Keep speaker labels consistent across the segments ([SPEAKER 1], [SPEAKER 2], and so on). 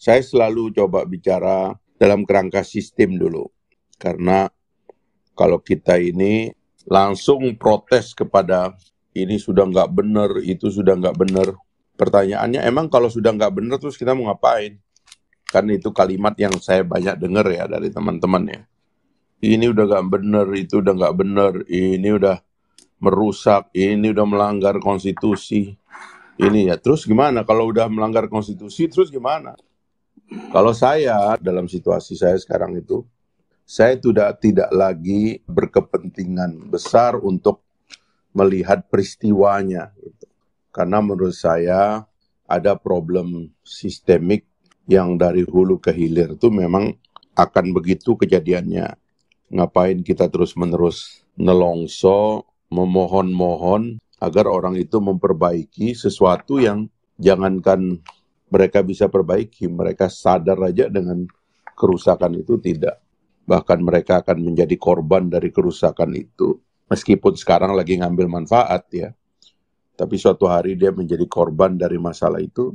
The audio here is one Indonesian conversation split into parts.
[SPEAKER 1] Saya selalu coba bicara dalam kerangka sistem dulu. Karena kalau kita ini langsung protes kepada ini sudah nggak benar, itu sudah nggak benar. Pertanyaannya emang kalau sudah nggak benar terus kita mau ngapain? Kan itu kalimat yang saya banyak dengar ya dari teman-teman ya. Ini udah nggak benar, itu udah nggak benar, ini udah merusak, ini udah melanggar konstitusi. Ini ya, terus gimana kalau udah melanggar konstitusi, terus gimana? Kalau saya, dalam situasi saya sekarang itu, saya tidak lagi berkepentingan besar untuk melihat peristiwanya. Karena menurut saya ada problem sistemik yang dari hulu ke hilir itu memang akan begitu kejadiannya. Ngapain kita terus-menerus nelongso, memohon-mohon agar orang itu memperbaiki sesuatu yang jangankan mereka bisa perbaiki, mereka sadar aja dengan kerusakan itu tidak. Bahkan mereka akan menjadi korban dari kerusakan itu. Meskipun sekarang lagi ngambil manfaat ya. Tapi suatu hari dia menjadi korban dari masalah itu,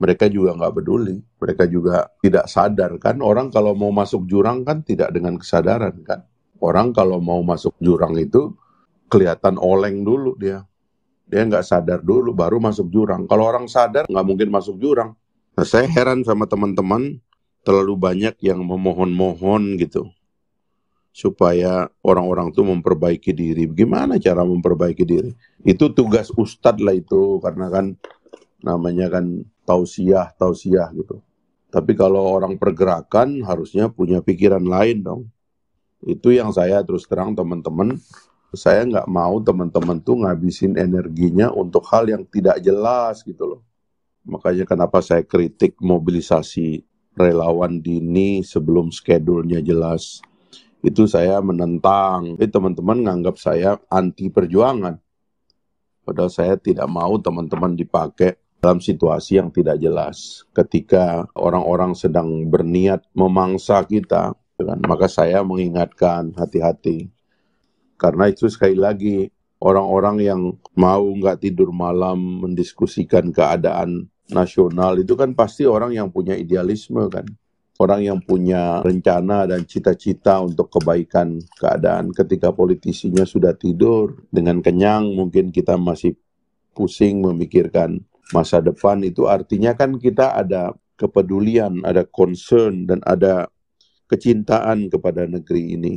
[SPEAKER 1] mereka juga nggak peduli. Mereka juga tidak sadar kan. Orang kalau mau masuk jurang kan tidak dengan kesadaran kan. Orang kalau mau masuk jurang itu kelihatan oleng dulu dia. Dia nggak sadar dulu, baru masuk jurang. Kalau orang sadar, nggak mungkin masuk jurang. Nah, saya heran sama teman-teman, terlalu banyak yang memohon-mohon gitu, supaya orang-orang itu memperbaiki diri. Gimana cara memperbaiki diri? Itu tugas ustadz lah itu, karena kan namanya kan tausiah gitu. Tapi kalau orang pergerakan, harusnya punya pikiran lain dong. Itu yang saya terus terang teman-teman, saya nggak mau teman-teman tuh ngabisin energinya untuk hal yang tidak jelas gitu loh. Makanya kenapa saya kritik mobilisasi relawan dini sebelum schedule-nya jelas. Itu saya menentang. Teman-teman nganggap saya anti perjuangan. Padahal saya tidak mau teman-teman dipakai dalam situasi yang tidak jelas. Ketika orang-orang sedang berniat memangsa kita, maka saya mengingatkan hati-hati. Karena itu sekali lagi, orang-orang yang mau nggak tidur malam mendiskusikan keadaan nasional itu kan pasti orang yang punya idealisme kan. Orang yang punya rencana dan cita-cita untuk kebaikan keadaan. Ketika politisinya sudah tidur dengan kenyang, mungkin kita masih pusing memikirkan masa depan. Itu artinya kan kita ada kepedulian, ada concern, dan ada kecintaan kepada negeri ini.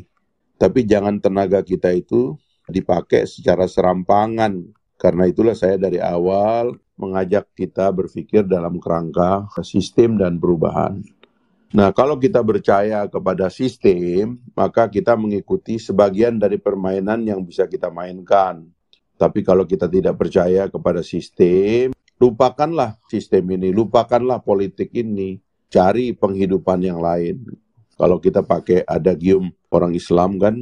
[SPEAKER 1] Tapi jangan tenaga kita itu dipakai secara serampangan. Karena itulah saya dari awal mengajak kita berpikir dalam kerangka sistem dan perubahan. Nah, kalau kita percaya kepada sistem, maka kita mengikuti sebagian dari permainan yang bisa kita mainkan. Tapi kalau kita tidak percaya kepada sistem, lupakanlah sistem ini, lupakanlah politik ini, cari penghidupan yang lain. Kalau kita pakai adagium orang Islam kan,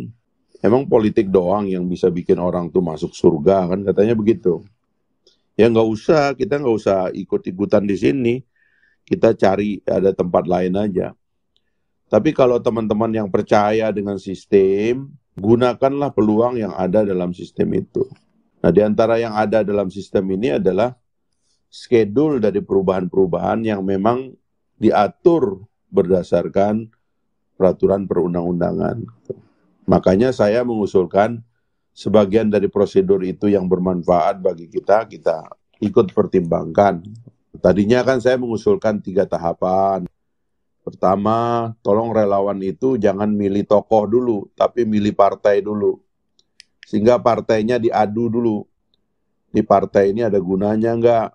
[SPEAKER 1] emang politik doang yang bisa bikin orang tuh masuk surga kan, katanya begitu. Ya kita nggak usah ikut-ikutan di sini. Kita cari ada tempat lain aja. Tapi kalau teman-teman yang percaya dengan sistem, gunakanlah peluang yang ada dalam sistem itu. Nah, di antara yang ada dalam sistem ini adalah schedule dari perubahan-perubahan yang memang diatur berdasarkan peraturan perundang-undangan. Makanya saya mengusulkan sebagian dari prosedur itu yang bermanfaat bagi kita ikut pertimbangkan. Tadinya kan saya mengusulkan 3 tahapan. Pertama, tolong relawan itu jangan milih tokoh dulu, tapi milih partai dulu. Sehingga partainya diadu dulu. Di partai ini ada gunanya enggak?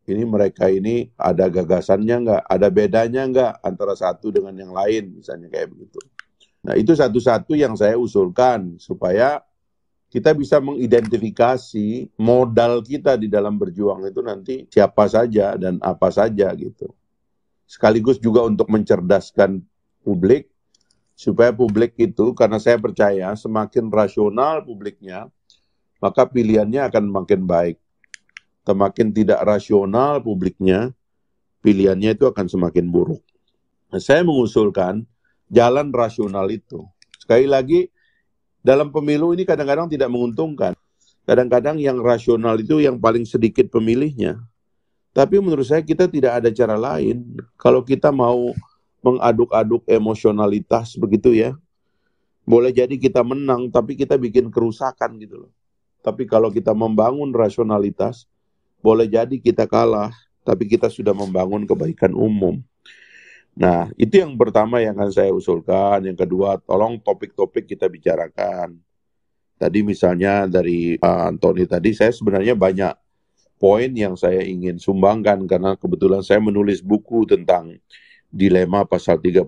[SPEAKER 1] Ini mereka ini ada gagasannya enggak? Ada bedanya enggak antara satu dengan yang lain? Misalnya kayak begitu. Nah, itu satu-satu yang saya usulkan supaya kita bisa mengidentifikasi modal kita di dalam berjuang itu nanti siapa saja dan apa saja gitu. Sekaligus juga untuk mencerdaskan publik, supaya publik itu, karena saya percaya semakin rasional publiknya, maka pilihannya akan makin baik. Semakin tidak rasional publiknya, pilihannya itu akan semakin buruk. Nah, saya mengusulkan jalan rasional itu. Sekali lagi, dalam pemilu ini kadang-kadang tidak menguntungkan. Kadang-kadang yang rasional itu yang paling sedikit pemilihnya. Tapi menurut saya kita tidak ada cara lain. Kalau kita mau mengaduk-aduk emosionalitas begitu ya, boleh jadi kita menang, tapi kita bikin kerusakan gitu loh. Tapi kalau kita membangun rasionalitas, boleh jadi kita kalah, tapi kita sudah membangun kebaikan umum. Nah, itu yang pertama yang akan saya usulkan. Yang kedua, tolong topik-topik kita bicarakan. Tadi misalnya dari Anthony tadi, saya sebenarnya banyak poin yang saya ingin sumbangkan karena kebetulan saya menulis buku tentang dilema pasal 33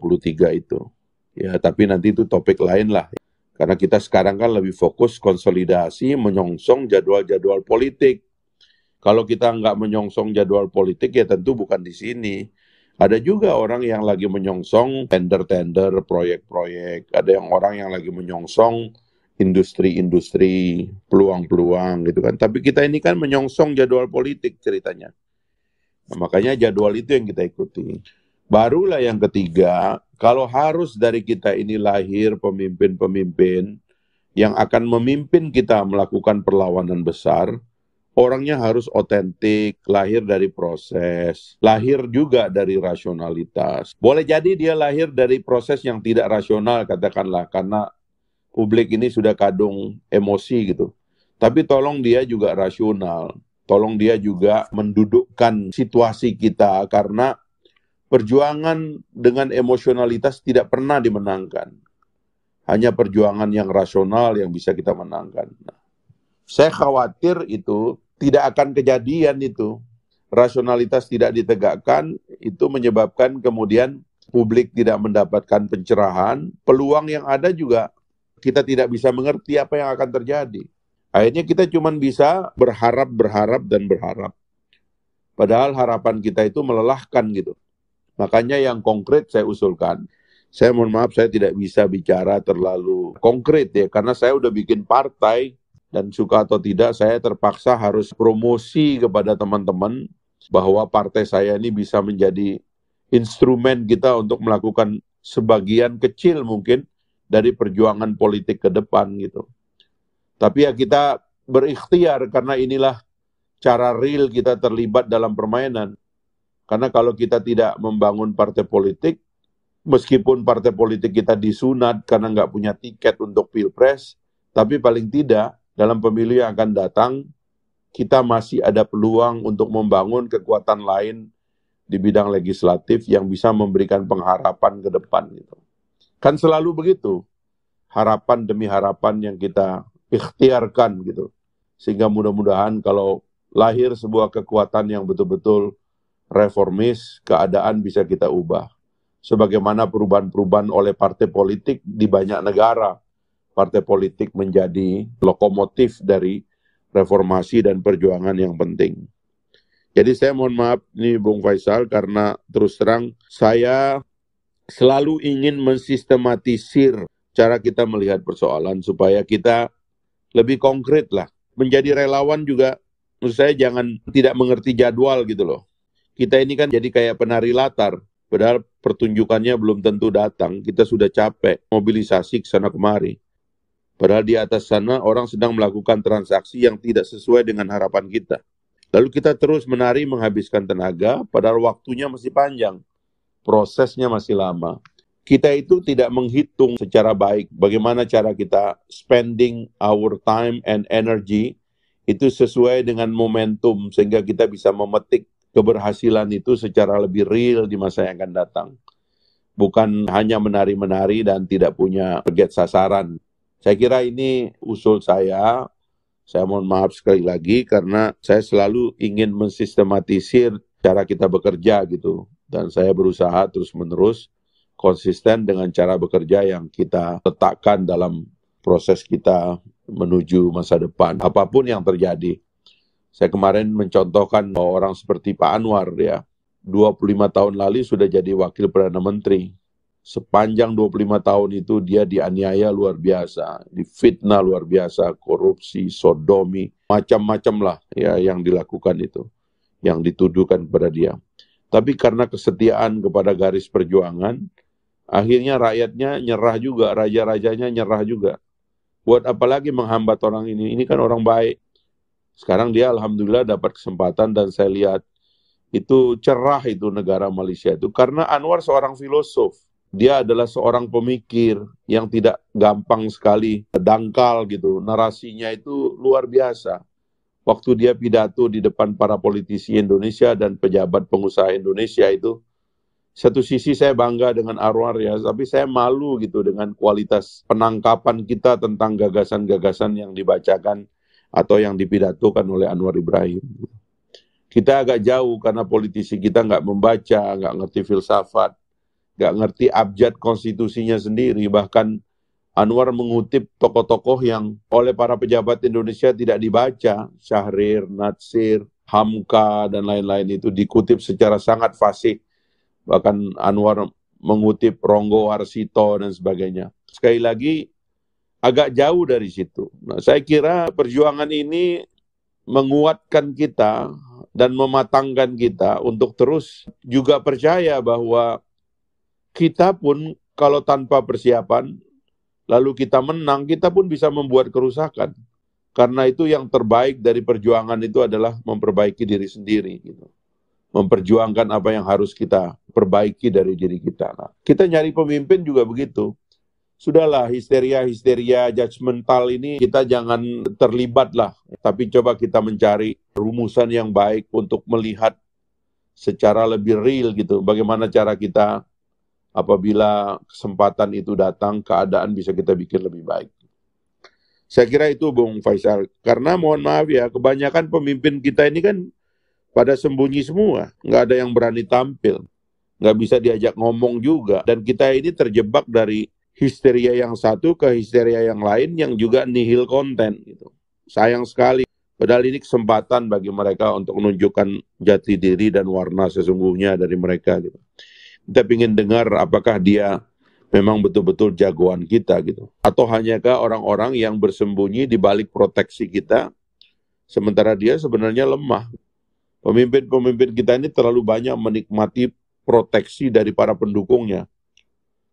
[SPEAKER 1] itu. Ya, tapi nanti itu topik lain lah. Karena kita sekarang kan lebih fokus konsolidasi, menyongsong jadwal-jadwal politik. Kalau kita nggak menyongsong jadwal politik, ya tentu bukan di sini. Ada juga orang yang lagi menyongsong tender-tender, proyek-proyek. Ada yang orang yang lagi menyongsong industri-industri, peluang-peluang gitu kan. Tapi kita ini kan menyongsong jadwal politik ceritanya. Nah, makanya jadwal itu yang kita ikuti. Barulah yang ketiga, kalau harus dari kita ini lahir pemimpin-pemimpin yang akan memimpin kita melakukan perlawanan besar, orangnya harus otentik, lahir dari proses, lahir juga dari rasionalitas. Boleh jadi dia lahir dari proses yang tidak rasional, katakanlah, karena publik ini sudah kadung emosi gitu. Tapi tolong dia juga rasional, tolong dia juga mendudukkan situasi kita, karena perjuangan dengan emosionalitas tidak pernah dimenangkan. Hanya perjuangan yang rasional yang bisa kita menangkan. Nah, saya khawatir itu tidak akan kejadian itu. Rasionalitas tidak ditegakkan, itu menyebabkan kemudian publik tidak mendapatkan pencerahan. Peluang yang ada juga kita tidak bisa mengerti apa yang akan terjadi. Akhirnya kita cuma bisa berharap. Padahal harapan kita itu melelahkan gitu. Makanya yang konkret saya usulkan. Saya mohon maaf, saya tidak bisa bicara terlalu konkret ya, karena saya udah bikin partai, dan suka atau tidak saya terpaksa harus promosi kepada teman-teman bahwa partai saya ini bisa menjadi instrumen kita untuk melakukan sebagian kecil mungkin dari perjuangan politik ke depan gitu. Tapi ya kita berikhtiar karena inilah cara real kita terlibat dalam permainan. Karena kalau kita tidak membangun partai politik, meskipun partai politik kita disunat karena nggak punya tiket untuk pilpres, tapi paling tidak dalam pemilu yang akan datang, kita masih ada peluang untuk membangun kekuatan lain di bidang legislatif yang bisa memberikan pengharapan ke depan. Gitu. Kan selalu begitu, harapan demi harapan yang kita ikhtiarkan gitu. Sehingga mudah-mudahan kalau lahir sebuah kekuatan yang betul-betul reformis, keadaan bisa kita ubah. Sebagaimana perubahan-perubahan oleh partai politik di banyak negara. Partai politik menjadi lokomotif dari reformasi dan perjuangan yang penting. Jadi saya mohon maaf nih Bung Faisal, karena terus terang saya selalu ingin mensistematisir cara kita melihat persoalan supaya kita lebih konkret lah. Menjadi relawan juga, menurut saya jangan tidak mengerti jadwal gitu loh. Kita ini kan jadi kayak penari latar, padahal pertunjukannya belum tentu datang, kita sudah capek, mobilisasi ke sana kemari. Padahal di atas sana orang sedang melakukan transaksi yang tidak sesuai dengan harapan kita. Lalu kita terus menari menghabiskan tenaga, padahal waktunya masih panjang, prosesnya masih lama. Kita itu tidak menghitung secara baik bagaimana cara kita spending our time and energy itu sesuai dengan momentum, sehingga kita bisa memetik keberhasilan itu secara lebih real di masa yang akan datang. Bukan hanya menari-menari dan tidak punya target sasaran. Saya kira ini usul saya. Saya mohon maaf sekali lagi karena saya selalu ingin mensistematisir cara kita bekerja gitu. Dan saya berusaha terus-menerus konsisten dengan cara bekerja yang kita letakkan dalam proses kita menuju masa depan. Apapun yang terjadi. Saya kemarin mencontohkan orang seperti Pak Anwar ya. 25 tahun lalu sudah jadi wakil Perdana Menteri. Sepanjang 25 tahun itu dia dianiaya luar biasa, difitnah luar biasa, korupsi, sodomi, macam-macam lah ya yang dilakukan itu, yang dituduhkan kepada dia. Tapi karena kesetiaan kepada garis perjuangan, akhirnya rakyatnya nyerah juga, raja-rajanya nyerah juga. Buat apa lagi menghambat orang ini? Ini kan orang baik. Sekarang dia alhamdulillah dapat kesempatan dan saya lihat Itu cerah itu negara Malaysia itu. Karena Anwar seorang filosof. Dia adalah seorang pemikir yang tidak gampang sekali dangkal gitu. Narasinya itu luar biasa. Waktu dia pidato di depan para politisi Indonesia dan pejabat pengusaha Indonesia itu, satu sisi saya bangga dengan Anwar ya, tapi saya malu gitu dengan kualitas penangkapan kita tentang gagasan-gagasan yang dibacakan atau yang dipidatokan oleh Anwar Ibrahim. Kita agak jauh karena politisi kita nggak membaca, nggak ngerti filsafat, nggak ngerti abjad konstitusinya sendiri. Bahkan Anwar mengutip tokoh-tokoh yang oleh para pejabat Indonesia tidak dibaca. Syahrir, Natsir, Hamka, dan lain-lain itu dikutip secara sangat fasih. Bahkan Anwar mengutip Ronggo Warsito dan sebagainya. Sekali lagi, agak jauh dari situ. Nah, saya kira perjuangan ini menguatkan kita dan mematangkan kita untuk terus juga percaya bahwa kita pun kalau tanpa persiapan, lalu kita menang, kita pun bisa membuat kerusakan. Karena itu yang terbaik dari perjuangan itu adalah memperbaiki diri sendiri. Gitu. Memperjuangkan apa yang harus kita perbaiki dari diri kita. Nah, kita nyari pemimpin juga begitu. Sudahlah, histeria judgmental ini kita jangan terlibat lah. Tapi coba kita mencari rumusan yang baik untuk melihat secara lebih real gitu. Bagaimana cara kita apabila kesempatan itu datang, keadaan bisa kita bikin lebih baik. Saya kira itu Bung Faisal. Karena mohon maaf ya, kebanyakan pemimpin kita ini kan pada sembunyi semua. Nggak ada yang berani tampil. Nggak bisa diajak ngomong juga. Dan kita ini terjebak dari histeria yang satu ke histeria yang lain yang juga nihil konten. Gitu. Sayang sekali. Padahal ini kesempatan bagi mereka untuk menunjukkan jati diri dan warna sesungguhnya dari mereka. Gitu. Kita ingin dengar apakah dia memang betul-betul jagoan kita. Gitu. Atau hanyakah orang-orang yang bersembunyi di balik proteksi kita, sementara dia sebenarnya lemah. Pemimpin-pemimpin kita ini terlalu banyak menikmati proteksi dari para pendukungnya.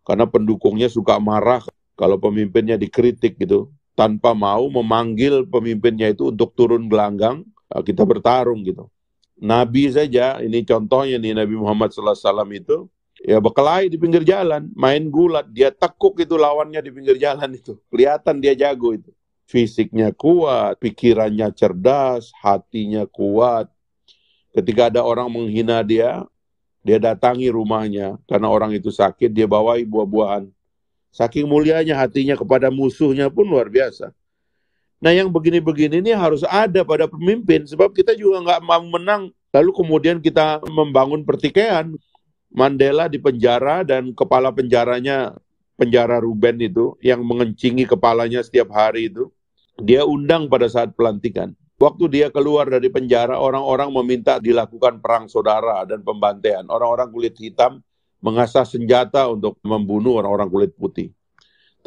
[SPEAKER 1] Karena pendukungnya suka marah kalau pemimpinnya dikritik gitu. Tanpa mau memanggil pemimpinnya itu untuk turun gelanggang, kita bertarung gitu. Nabi saja, ini contohnya nih Nabi Muhammad SAW itu, ya berkelahi di pinggir jalan, main gulat, dia tekuk itu lawannya di pinggir jalan itu. Kelihatan dia jago itu. Fisiknya kuat, pikirannya cerdas, hatinya kuat. Ketika ada orang menghina dia datangi rumahnya. Karena orang itu sakit, dia bawai buah-buahan. Saking mulianya hatinya kepada musuhnya pun luar biasa. Nah yang begini-begini ini harus ada pada pemimpin. Sebab kita juga nggak mau menang. Lalu kemudian kita membangun pertikaian. Mandela di penjara dan kepala penjaranya, penjara Ruben itu, yang mengencingi kepalanya setiap hari itu. Dia undang pada saat pelantikan. Waktu dia keluar dari penjara, orang-orang meminta dilakukan perang saudara dan pembantaian. Orang-orang kulit hitam mengasah senjata untuk membunuh orang-orang kulit putih.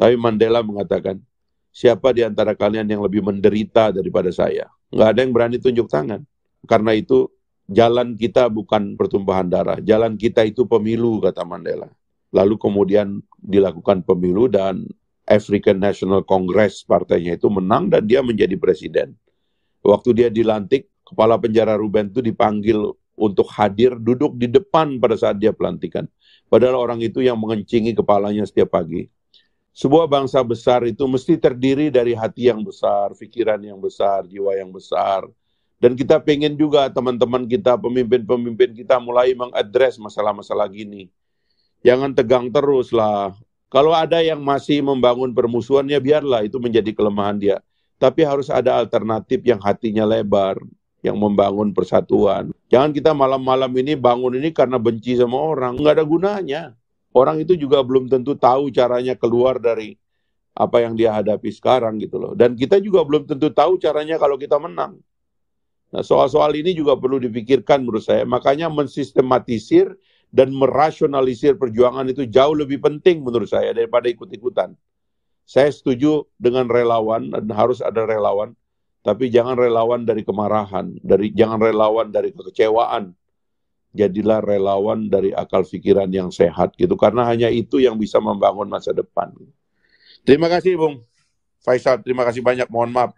[SPEAKER 1] Tapi Mandela mengatakan, siapa di antara kalian yang lebih menderita daripada saya? Nggak ada yang berani tunjuk tangan. Karena itu, jalan kita bukan pertumpahan darah. Jalan kita itu pemilu, kata Mandela. Lalu kemudian dilakukan pemilu dan African National Congress partainya itu menang dan dia menjadi presiden. Waktu dia dilantik, kepala penjara Ruben itu dipanggil untuk hadir, duduk di depan pada saat dia pelantikan. Padahal orang itu yang mengencingi kepalanya setiap pagi. Sebuah bangsa besar itu mesti terdiri dari hati yang besar, pikiran yang besar, jiwa yang besar. Dan kita pengen juga teman-teman kita, pemimpin-pemimpin kita mulai mengadres masalah-masalah gini. Jangan tegang terus lah. Kalau ada yang masih membangun permusuhan, ya biarlah itu menjadi kelemahan dia. Tapi harus ada alternatif yang hatinya lebar, yang membangun persatuan. Jangan kita malam-malam ini bangun ini karena benci sama orang. Nggak ada gunanya. Orang itu juga belum tentu tahu caranya keluar dari apa yang dia hadapi sekarang gitu loh. Dan kita juga belum tentu tahu caranya kalau kita menang. Nah, soal-soal ini juga perlu dipikirkan menurut saya. Makanya mensistematisir dan merasionalisir perjuangan itu jauh lebih penting menurut saya daripada ikut-ikutan. Saya setuju dengan relawan, dan harus ada relawan, tapi jangan relawan dari kemarahan, jangan relawan dari kekecewaan. Jadilah relawan dari akal pikiran yang sehat, gitu. Karena hanya itu yang bisa membangun masa depan. Terima kasih, Bung Faisal. Terima kasih banyak. Mohon maaf.